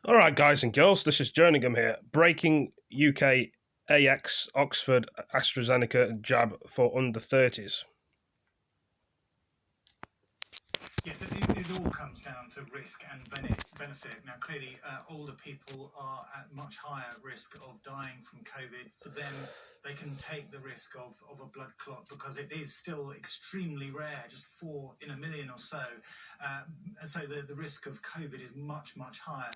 All right, guys and girls, this is Jerningham here. Breaking UK AX Oxford AstraZeneca Jab for under 30s. Yes, it all comes down to risk and benefit. Now, clearly, older people are at much higher risk of dying from COVID. For them, they can take the risk of a blood clot because it is still extremely rare, just 4 in a million or so. So the risk of COVID is much, much higher.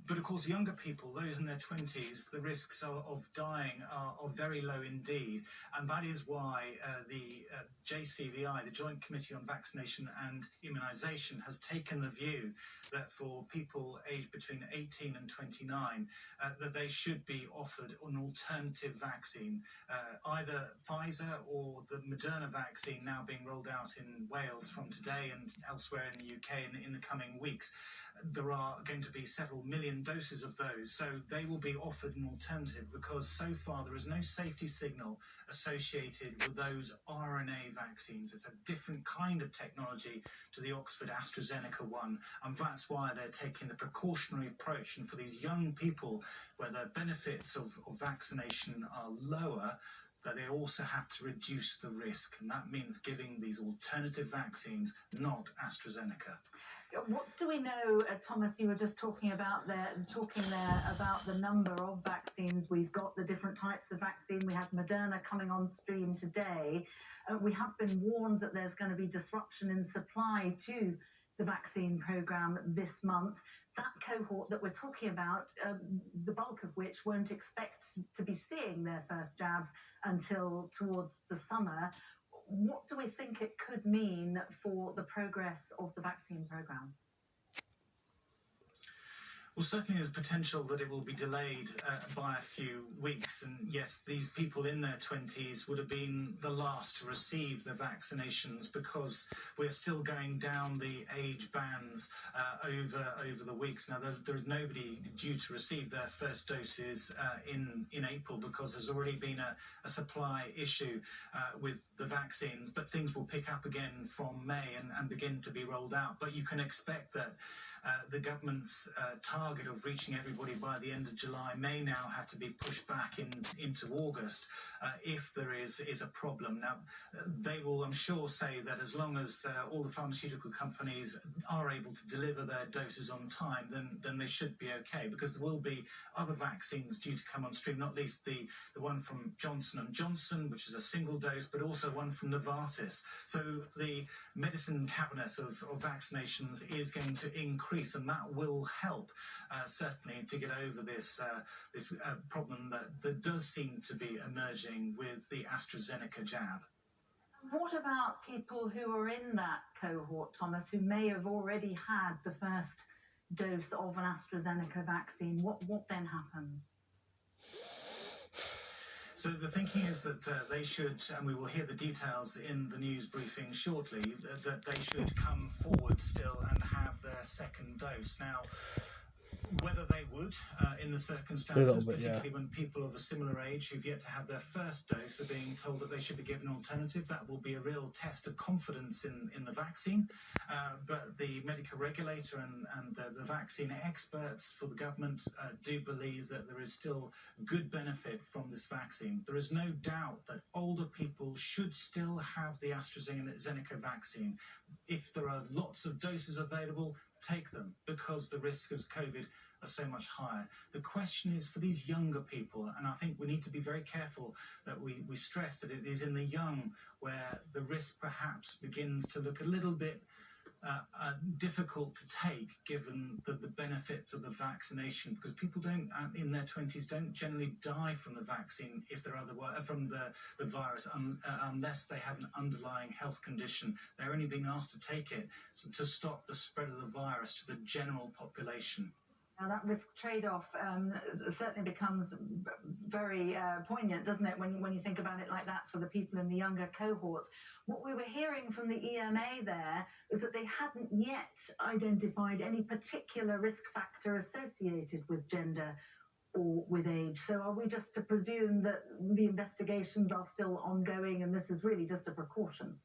But of course, younger people, those in their 20s, the risks of dying are very low indeed. And that is why the JCVI, the Joint Committee on Vaccination and Immunisation, has taken the view that for people aged between 18 and 29, that they should be offered an alternative vaccine, either Pfizer or the Moderna vaccine now being rolled out in Wales from today and elsewhere in the UK in the coming weeks. There are going to be several million doses of those, so they will be offered an alternative because so far there is no safety signal associated with those RNA vaccines. It's a different kind of technology to the Oxford AstraZeneca one, and that's why they're taking the precautionary approach. And for these young people where the benefits of vaccination are lower, that they also have to reduce the risk, and that means giving these alternative vaccines, not AstraZeneca. What do we know, Thomas? You were just talking there about the number of vaccines we've got, the different types of vaccine. We have Moderna coming on stream today. We have been warned that there's going to be disruption in supply to the vaccine program this month. That cohort that we're talking about, the bulk of which won't expect to be seeing their first jabs until towards the summer. What do we think it could mean for the progress of the vaccine program? Well, certainly there's potential that it will be delayed by a few weeks. And yes, these people in their 20s would have been the last to receive the vaccinations because we're still going down the age bands over the weeks. Now, there's nobody due to receive their first doses in April because there's already been a supply issue with the vaccines. But things will pick up again from May and begin to be rolled out. But you can expect that the government's target of reaching everybody by the end of July may now have to be pushed back into August if there is a problem. Now, they will, I'm sure, say that as long as all the pharmaceutical companies are able to deliver their doses on time, then they should be okay, because there will be other vaccines due to come on stream, not least the one from Johnson & Johnson, which is a single dose, but also one from Novartis. So the medicine cabinet of vaccinations is going to increase, and that will help certainly to get over this problem that does seem to be emerging with the AstraZeneca jab. What about people who are in that cohort, Thomas, who may have already had the first dose of an AstraZeneca vaccine? What then happens? So the thinking is that they should, and we will hear the details in the news briefing shortly, that they should come forward still and have their second dose. Now, whether they would, in the circumstances, particularly when people of a similar age who've yet to have their first dose are being told that they should be given an alternative, that will be a real test of confidence in the vaccine. But the medical regulator and the vaccine experts for the government do believe that there is still good benefit from this vaccine. There is no doubt that older people should still have the AstraZeneca vaccine. If there are lots of doses available, take them, because the risks of COVID are so much higher. The question is for these younger people, and I think we need to be very careful that we stress that it is in the young where the risk perhaps begins to look a little bit difficult to take, given the benefits of the vaccination, because people don't in their 20s don't generally die from the vaccine if they're from the virus unless they have an underlying health condition. They're only being asked to take it to stop the spread of the virus to the general population. Now, that risk trade-off certainly becomes very poignant, doesn't it, when you think about it like that for the people in the younger cohorts. What we were hearing from the EMA there was that they hadn't yet identified any particular risk factor associated with gender or with age. So are we just to presume that the investigations are still ongoing and this is really just a precaution?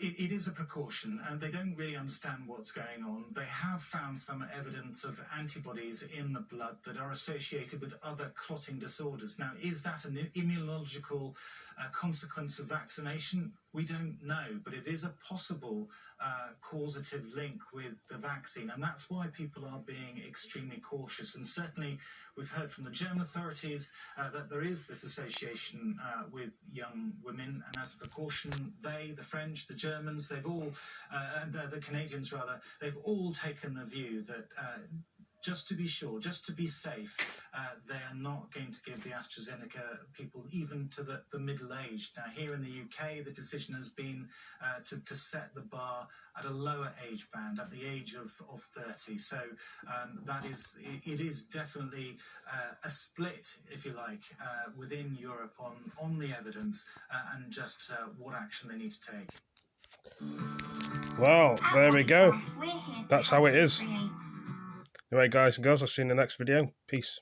it is a precaution, and they don't really understand what's going on. They have found some evidence of antibodies in the blood that are associated with other clotting disorders. Now, is that an immunological consequence of vaccination? We don't know, but it is a possible causative link with the vaccine, and that's why people are being extremely cautious. And certainly we've heard from the German authorities that there is this association with young women, and as a precaution, the French, the Germans, they've all, the Canadians rather, they've all taken the view that just to be sure, just to be safe, they are not going to give the AstraZeneca people even to the middle-aged. Now, here in the UK, the decision has been to set the bar at a lower age band, at the age of 30. So it is definitely a split, if you like, within Europe on the evidence and just what action they need to take. Well, there we go. That's how it is. Anyway, guys and girls, I'll see you in the next video. Peace.